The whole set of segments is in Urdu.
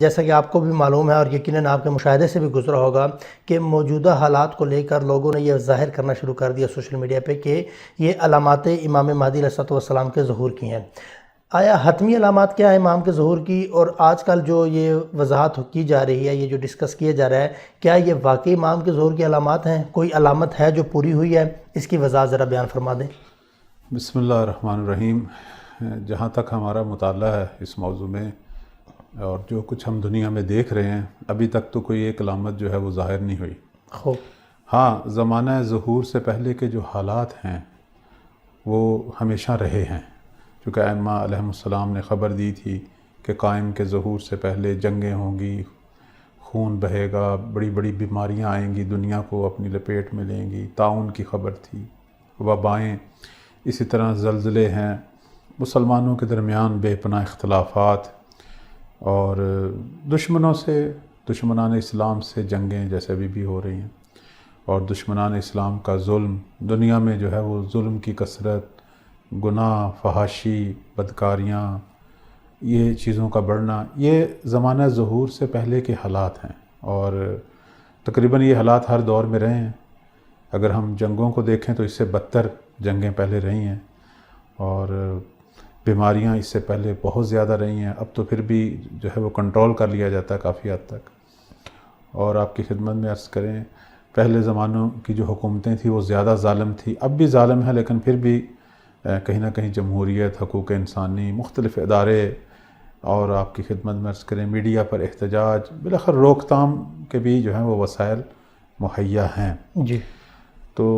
جیسا کہ آپ کو بھی معلوم ہے اور یقیناً آپ کے مشاہدے سے بھی گزرا ہوگا کہ موجودہ حالات کو لے کر لوگوں نے یہ ظاہر کرنا شروع کر دیا سوشل میڈیا پہ کہ یہ علامات امام مہدی علیہ السلام کے ظہور کی ہیں۔ آیا حتمی علامات کیا ہے امام کے ظہور کی؟ اور آج کل جو یہ وضاحت کی جا رہی ہے، یہ جو ڈسکس کیا جا رہا ہے، کیا یہ واقعی امام کے ظہور کی علامات ہیں؟ کوئی علامت ہے جو پوری ہوئی ہے؟ اس کی وضاحت ذرا بیان فرما دیں۔ بسم اللہ الرحمن الرحیم۔ جہاں تک ہمارا مطالعہ ہے اس موضوع میں اور جو کچھ ہم دنیا میں دیکھ رہے ہیں، ابھی تک تو کوئی ایک علامت جو ہے وہ ظاہر نہیں ہوئی۔ خوب۔ ہاں، زمانہ ظہور سے پہلے کے جو حالات ہیں وہ ہمیشہ رہے ہیں، چونکہ ائمہ علیہم السلام نے خبر دی تھی کہ قائم کے ظہور سے پہلے جنگیں ہوں گی، خون بہے گا، بڑی بڑی بیماریاں آئیں گی، دنیا کو اپنی لپیٹ میں لیں گی، طاعون کی خبر تھی، وبائیں، اسی طرح زلزلے ہیں، مسلمانوں کے درمیان بے پناہ اختلافات اور دشمنان اسلام سے جنگیں جیسے ابھی بھی ہو رہی ہیں، اور دشمنان اسلام کا ظلم، دنیا میں جو ہے وہ ظلم کی کثرت، گناہ، فحاشی، بدکاریاں، یہ چیزوں کا بڑھنا، یہ زمانہ ظہور سے پہلے کے حالات ہیں، اور تقریباً یہ حالات ہر دور میں رہے ہیں۔ اگر ہم جنگوں کو دیکھیں تو اس سے بدتر جنگیں پہلے رہی ہیں، اور بیماریاں اس سے پہلے بہت زیادہ رہی ہیں۔ اب تو پھر بھی جو ہے وہ کنٹرول کر لیا جاتا ہے کافی حد تک۔ اور آپ کی خدمت میں عرض کریں، پہلے زمانوں کی جو حکومتیں تھیں وہ زیادہ ظالم تھی، اب بھی ظالم ہے، لیکن پھر بھی کہیں نہ کہیں جمہوریت، حقوق انسانی، مختلف ادارے، اور آپ کی خدمت میں عرض کریں میڈیا پر احتجاج، بالآخر روک تھام کے بھی جو ہیں وہ وسائل مہیا ہیں۔ جی۔ تو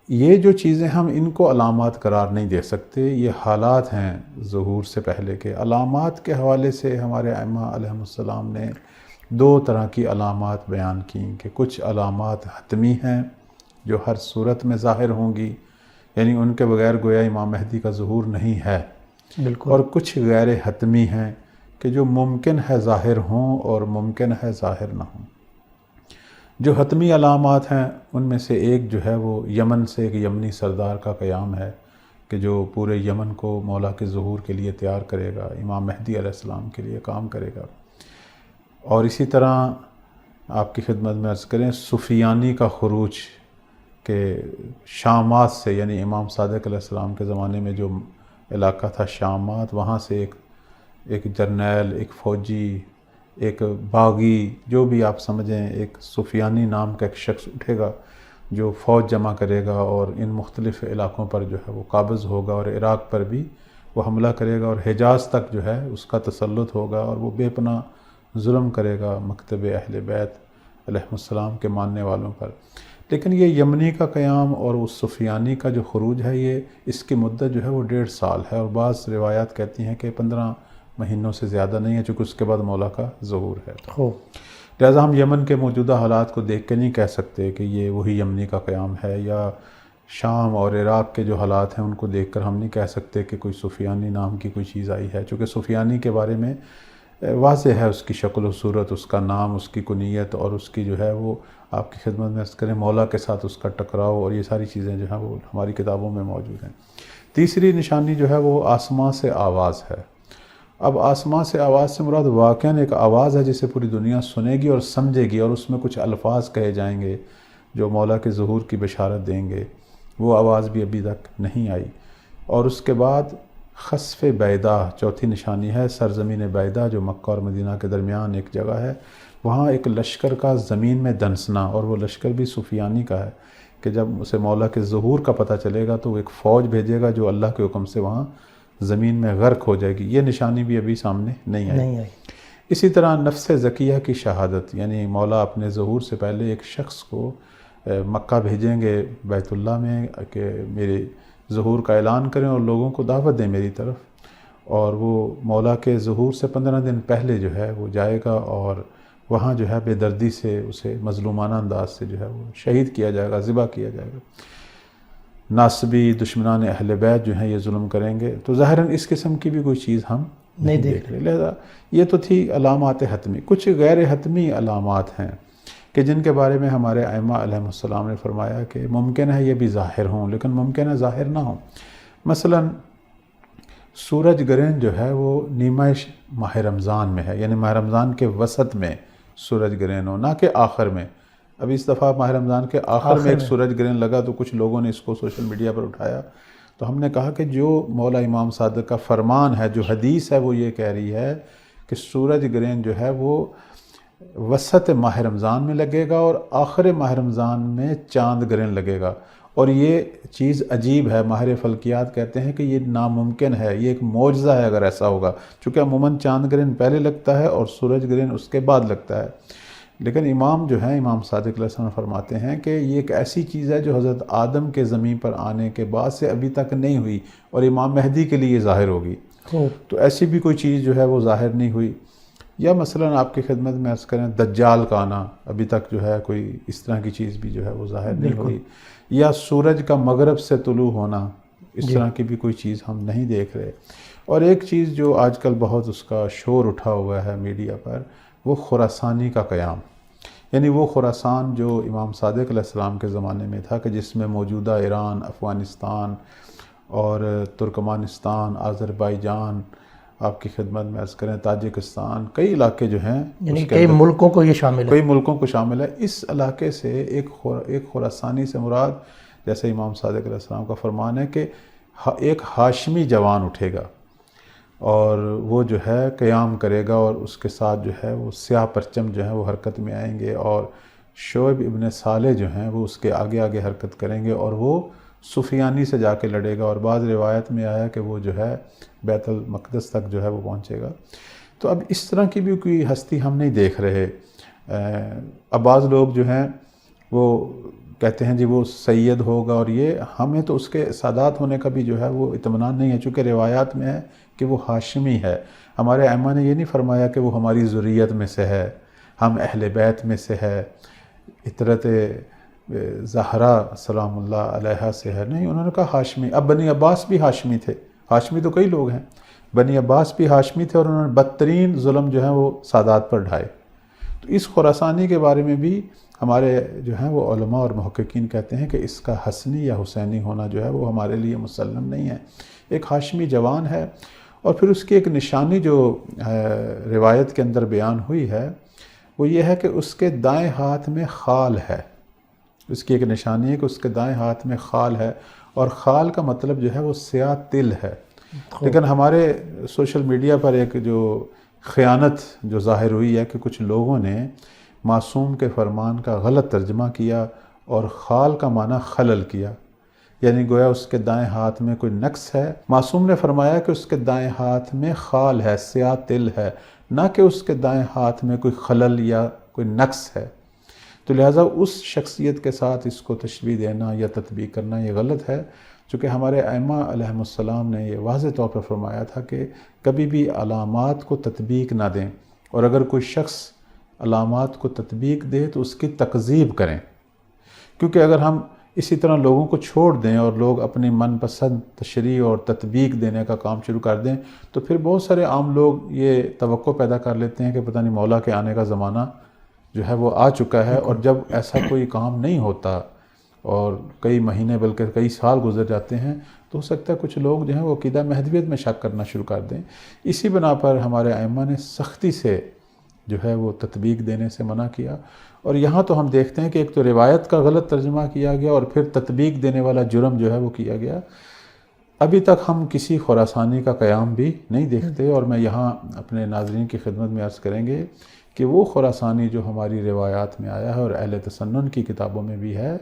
یہ جو چیزیں ہم ان کو علامات قرار نہیں دے سکتے، یہ حالات ہیں ظہور سے پہلے کے۔ علامات کے حوالے سے ہمارے ائمہ علیہم السلام نے دو طرح کی علامات بیان کی کہ کچھ علامات حتمی ہیں جو ہر صورت میں ظاہر ہوں گی، یعنی ان کے بغیر گویا امام مہدی کا ظہور نہیں ہے، بالکل۔ اور کچھ غیر حتمی ہیں کہ جو ممکن ہے ظاہر ہوں اور ممکن ہے ظاہر نہ ہوں۔ جو حتمی علامات ہیں ان میں سے ایک جو ہے وہ یمن سے ایک یمنی سردار کا قیام ہے کہ جو پورے یمن کو مولا کے ظہور کے لیے تیار کرے گا، امام مہدی علیہ السلام کے لیے کام کرے گا۔ اور اسی طرح آپ کی خدمت میں عرض کریں سفیانی کا خروج کہ شامات سے، یعنی امام صادق علیہ السلام کے زمانے میں جو علاقہ تھا شامات، وہاں سے ایک جرنیل، ایک فوجی، ایک باغی، جو بھی آپ سمجھیں، ایک سفیانی نام کا ایک شخص اٹھے گا جو فوج جمع کرے گا اور ان مختلف علاقوں پر جو ہے وہ قابض ہوگا، اور عراق پر بھی وہ حملہ کرے گا، اور حجاز تک جو ہے اس کا تسلط ہوگا، اور وہ بے پناہ ظلم کرے گا مکتب اہل بیت علیہ السلام کے ماننے والوں پر۔ لیکن یہ یمنی کا قیام اور اس سفیانی کا جو خروج ہے، یہ اس کی مدت جو ہے وہ 1.5 سال ہے، اور بعض روایات کہتی ہیں کہ 15 مہینوں سے زیادہ نہیں ہے، چونکہ اس کے بعد مولا کا ظہور ہے۔ لہٰذا ہم یمن کے موجودہ حالات کو دیکھ کے نہیں کہہ سکتے کہ یہ وہی یمنی کا قیام ہے، یا شام اور عراق کے جو حالات ہیں ان کو دیکھ کر ہم نہیں کہہ سکتے کہ کوئی سفیانی نام کی کوئی چیز آئی ہے، چونکہ سفیانی کے بارے میں واضح ہے اس کی شکل و صورت، اس کا نام، اس کی کنیت، اور اس کی جو ہے وہ آپ کی خدمت میں عرض کریں مولا کے ساتھ اس کا ٹکراؤ، اور یہ ساری چیزیں جو ہیں وہ ہماری کتابوں میں موجود ہیں۔ تیسری نشانی جو ہے وہ آسمان سے آواز ہے۔ اب آسمان سے آواز سے مراد واقعاً ایک آواز ہے جسے پوری دنیا سنے گی اور سمجھے گی، اور اس میں کچھ الفاظ کہے جائیں گے جو مولا کے ظہور کی بشارت دیں گے۔ وہ آواز بھی ابھی تک نہیں آئی۔ اور اس کے بعد خسف بیدا، چوتھی نشانی ہے سرزمین بیدا جو مکہ اور مدینہ کے درمیان ایک جگہ ہے، وہاں ایک لشکر کا زمین میں دنسنا، اور وہ لشکر بھی سفیانی کا ہے کہ جب اسے مولا کے ظہور کا پتہ چلے گا تو وہ ایک فوج بھیجے گا جو اللہ کے حکم سے وہاں زمین میں غرق ہو جائے گی۔ یہ نشانی بھی ابھی سامنے نہیں آئی۔ اسی طرح نفس زکیہ کی شہادت، یعنی مولا اپنے ظہور سے پہلے ایک شخص کو مکہ بھیجیں گے بیت اللہ میں کہ میرے ظہور کا اعلان کریں اور لوگوں کو دعوت دیں میری طرف، اور وہ مولا کے ظہور سے 15 دن پہلے جو ہے وہ جائے گا، اور وہاں جو ہے بے دردی سے اسے مظلومانہ انداز سے جو ہے وہ شہید کیا جائے گا، ذبح کیا جائے گا۔ ناصبی دشمنان اہل بیت جو ہیں یہ ظلم کریں گے، تو ظاہراً اس قسم کی بھی کوئی چیز ہم نہیں دیکھ رہے۔ لہذا یہ تو تھی علامات حتمی۔ کچھ غیر حتمی علامات ہیں کہ جن کے بارے میں ہمارے ائمہ علیہ السلام نے فرمایا کہ ممکن ہے یہ بھی ظاہر ہوں، لیکن ممکن ہے ظاہر نہ ہوں۔ مثلا سورج گرہن جو ہے وہ نیمائش ماہ رمضان میں ہے، یعنی ماہ رمضان کے وسط میں سورج گرہن ہو، نہ کہ آخر میں۔ ابھی اس دفعہ ماہ رمضان کے آخر میں ایک سورج گرہن لگا تو کچھ لوگوں نے اس کو سوشل میڈیا پر اٹھایا، تو ہم نے کہا کہ جو مولا امام صادق کا فرمان ہے، جو حدیث ہے، وہ یہ کہہ رہی ہے کہ سورج گرہن جو ہے وہ وسط ماہ رمضان میں لگے گا اور آخر ماہ رمضان میں چاند گرہن لگے گا، اور یہ چیز عجیب ہے۔ ماہر فلکیات کہتے ہیں کہ یہ ناممکن ہے، یہ ایک معجزہ ہے اگر ایسا ہوگا، چونکہ عموماً چاند گرہن پہلے لگتا ہے اور سورج گرہن اس کے بعد لگتا ہے، لیکن امام جو ہیں، امام صادق علیہ السلام فرماتے ہیں کہ یہ ایک ایسی چیز ہے جو حضرت آدم کے زمین پر آنے کے بعد سے ابھی تک نہیں ہوئی، اور امام مہدی کے لیے ظاہر ہوگی۔ تو ایسی بھی کوئی چیز جو ہے وہ ظاہر نہیں ہوئی۔ یا مثلاً آپ کی خدمت میں عرض کریں دجال کا آنا، ابھی تک جو ہے کوئی اس طرح کی چیز بھی جو ہے وہ ظاہر نہیں ہوئی، یا سورج کا مغرب سے طلوع ہونا، اس طرح کی بھی کوئی چیز ہم نہیں دیکھ رہے۔ اور ایک چیز جو آج کل بہت اس کا شور اٹھا ہوا ہے میڈیا پر، وہ خراسانی کا قیام، یعنی وہ خراسان جو امام صادق علیہ السلام کے زمانے میں تھا، کہ جس میں موجودہ ایران، افغانستان اور ترکمانستان، آذربائیجان، آپ کی خدمت میں عرض کریں تاجکستان، کئی علاقے جو ہیں، یعنی کئی ملکوں کو یہ شامل ہے، کئی ملکوں کو شامل ہے۔ اس علاقے سے ایک خراسانی سے مراد، جیسے امام صادق علیہ السلام کا فرمان ہے کہ ایک ہاشمی جوان اٹھے گا اور وہ جو ہے قیام کرے گا، اور اس کے ساتھ جو ہے وہ سیاہ پرچم جو ہیں وہ حرکت میں آئیں گے، اور شعیب ابن صالح جو ہیں وہ اس کے آگے آگے حرکت کریں گے، اور وہ سفیانی سے جا کے لڑے گا، اور بعض روایت میں آیا کہ وہ جو ہے بیت المقدس تک جو ہے وہ پہنچے گا۔ تو اب اس طرح کی بھی کوئی ہستی ہم نہیں دیکھ رہے۔ اب بعض لوگ جو ہیں وہ کہتے ہیں جی وہ سید ہوگا، اور یہ ہمیں تو اس کے سادات ہونے کا بھی جو ہے وہ اطمینان نہیں ہے، چونکہ روایات میں ہے کہ وہ ہاشمی ہے۔ ہمارے ائمہ نے یہ نہیں فرمایا کہ وہ ہماری ذریت میں سے ہے، ہم اہل بیت میں سے ہے، عطرت زہرا سلام اللہ علیہا سے ہے، نہیں، انہوں نے کہا ہاشمی۔ اب بنی عباس بھی ہاشمی تھے، ہاشمی تو کئی لوگ ہیں، بنی عباس بھی ہاشمی تھے، اور انہوں نے بدترین ظلم جو ہیں وہ سادات پر ڈھائے۔ تو اس خراسانی کے بارے میں بھی ہمارے جو ہیں وہ علماء اور محققین کہتے ہیں کہ اس کا حسنی یا حسینی ہونا جو ہے وہ ہمارے لیے مسلم نہیں ہے، ایک ہاشمی جوان ہے۔ اور پھر اس کی ایک نشانی جو روایت کے اندر بیان ہوئی ہے وہ یہ ہے کہ اس کے دائیں ہاتھ میں خال ہے، اس کی ایک نشانی ہے کہ اس کے دائیں ہاتھ میں خال ہے، اور خال کا مطلب جو ہے وہ سیاہ تل ہے۔ لیکن ہمارے سوشل میڈیا پر ایک جو خیانت جو ظاہر ہوئی ہے کہ کچھ لوگوں نے معصوم کے فرمان کا غلط ترجمہ کیا اور خال کا معنی خلل کیا، یعنی گویا اس کے دائیں ہاتھ میں کوئی نقص ہے۔ معصوم نے فرمایا کہ اس کے دائیں ہاتھ میں خال ہے، سیاہ تل ہے، نہ کہ اس کے دائیں ہاتھ میں کوئی خلل یا کوئی نقص ہے۔ تو لہٰذا اس شخصیت کے ساتھ اس کو تشبیہ دینا یا تطبیق کرنا یہ غلط ہے، چونکہ ہمارے ائمہ علیہم السلام نے یہ واضح طور پر فرمایا تھا کہ کبھی بھی علامات کو تطبیق نہ دیں، اور اگر کوئی شخص علامات کو تطبیق دے تو اس کی تکذیب کریں، کیونکہ اگر ہم اسی طرح لوگوں کو چھوڑ دیں اور لوگ اپنی من پسند تشریح اور تطبیق دینے کا کام شروع کر دیں تو پھر بہت سارے عام لوگ یہ توقع پیدا کر لیتے ہیں کہ پتہ نہیں مولا کے آنے کا زمانہ جو ہے وہ آ چکا ہے، اور جب ایسا کوئی کام نہیں ہوتا اور کئی مہینے بلکہ کئی سال گزر جاتے ہیں تو ہو سکتا ہے کچھ لوگ جو ہیں وہ عقیدہ مہدویت میں شک کرنا شروع کر دیں۔ اسی بنا پر ہمارے ائمہ نے سختی سے جو ہے وہ تطبیق دینے سے منع کیا، اور یہاں تو ہم دیکھتے ہیں کہ ایک تو روایت کا غلط ترجمہ کیا گیا اور پھر تطبیق دینے والا جرم جو ہے وہ کیا گیا۔ ابھی تک ہم کسی خراسانی کا قیام بھی نہیں دیکھتے، اور میں یہاں اپنے ناظرین کی خدمت میں عرض کریں گے کہ وہ خراسانی جو ہماری روایات میں آیا ہے اور اہل تسنن کی کتابوں میں بھی ہے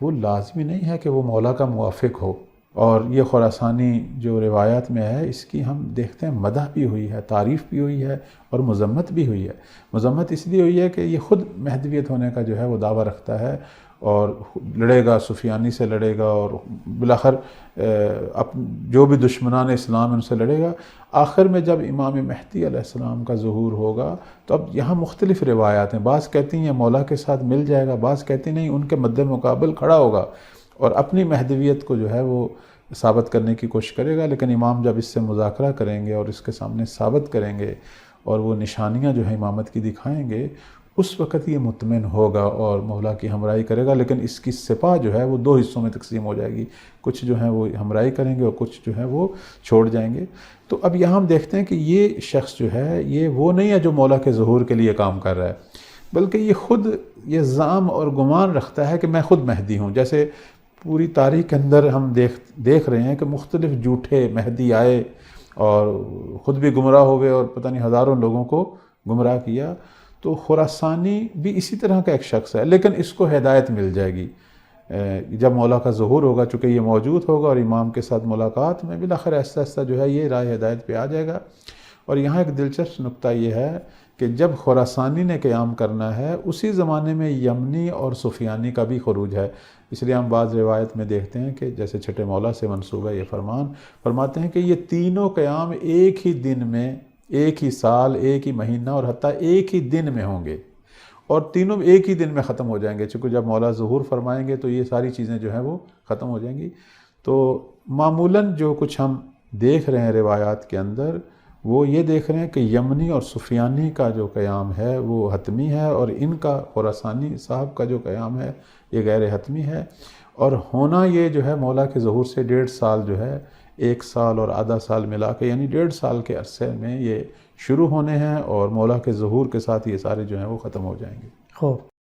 وہ لازمی نہیں ہے کہ وہ مولا کا موافق ہو، اور یہ خراسانی جو روایات میں ہے اس کی ہم دیکھتے ہیں مدح بھی ہوئی ہے، تعریف بھی ہوئی ہے اور مذمت بھی ہوئی ہے۔ مذمت اس لیے ہوئی ہے کہ یہ خود مہدویت ہونے کا جو ہے وہ دعویٰ رکھتا ہے اور لڑے گا، سفیانی سے لڑے گا، اور بالآخر جو بھی دشمنان اسلام ان سے لڑے گا۔ آخر میں جب امام مہدی علیہ السلام کا ظہور ہوگا تو اب یہاں مختلف روایات ہیں، بعض کہتی ہیں مولا کے ساتھ مل جائے گا، بعض کہتی نہیں ان کے مد مقابل کھڑا ہوگا اور اپنی مہدویت کو جو ہے وہ ثابت کرنے کی کوشش کرے گا۔ لیکن امام جب اس سے مذاکرہ کریں گے اور اس کے سامنے ثابت کریں گے اور وہ نشانیاں جو ہیں امامت کی دکھائیں گے اس وقت یہ مطمئن ہوگا اور مولا کی ہمراہی کرے گا. لیکن اس کی سپاہ جو ہے وہ دو حصوں میں تقسیم ہو جائے گی. کچھ جو ہیں وہ ہمراہی کریں گے اور کچھ جو ہے وہ چھوڑ جائیں گے. تو اب یہاں ہم دیکھتے ہیں کہ یہ شخص جو ہے یہ وہ نہیں ہے جو مولا کے ظہور کے لیے کام کر رہا ہے، بلکہ یہ خود یہ زعم اور گمان رکھتا ہے کہ میں خود مہدی ہوں. جیسے پوری تاریخ کے اندر ہم دیکھ رہے ہیں کہ مختلف جھوٹے مہدی آئے اور خود بھی گمراہ ہو گئے اور پتہ نہیں ہزاروں لوگوں کو گمراہ کیا. تو خراسانی بھی اسی طرح کا ایک شخص ہے، لیکن اس کو ہدایت مل جائے گی جب مولا کا ظہور ہوگا، چونکہ یہ موجود ہوگا اور امام کے ساتھ ملاقات میں بالآخر آہستہ آہستہ جو ہے یہ راہ ہدایت پہ آ جائے گا. اور یہاں ایک دلچسپ نقطہ یہ ہے کہ جب خراسانی نے قیام کرنا ہے اسی زمانے میں یمنی اور سفیانی کا بھی خروج ہے. اس لیے ہم بعض روایت میں دیکھتے ہیں کہ جیسے چھٹے مولا سے منسوب ہے یہ فرماتے ہیں کہ یہ تینوں قیام ایک ہی دن میں، ایک ہی سال، ایک ہی مہینہ اور حتیٰ ایک ہی دن میں ہوں گے، اور تینوں ایک ہی دن میں ختم ہو جائیں گے. چونکہ جب مولا ظہور فرمائیں گے تو یہ ساری چیزیں جو ہیں وہ ختم ہو جائیں گی. تو معمولاً جو کچھ ہم دیکھ رہے ہیں روایات کے اندر وہ یہ دیکھ رہے ہیں کہ یمنی اور سفیانی کا جو قیام ہے وہ حتمی ہے، اور ان کا خراسانی صاحب کا جو قیام ہے یہ غیر حتمی ہے. اور ہونا یہ جو ہے مولا کے ظہور سے 1.5 سال جو ہے، 1 سال اور آدھا سال ملا کے یعنی 1.5 سال کے عرصے میں یہ شروع ہونے ہیں، اور مولا کے ظہور کے ساتھ یہ سارے جو ہیں وہ ختم ہو جائیں گے. خوب.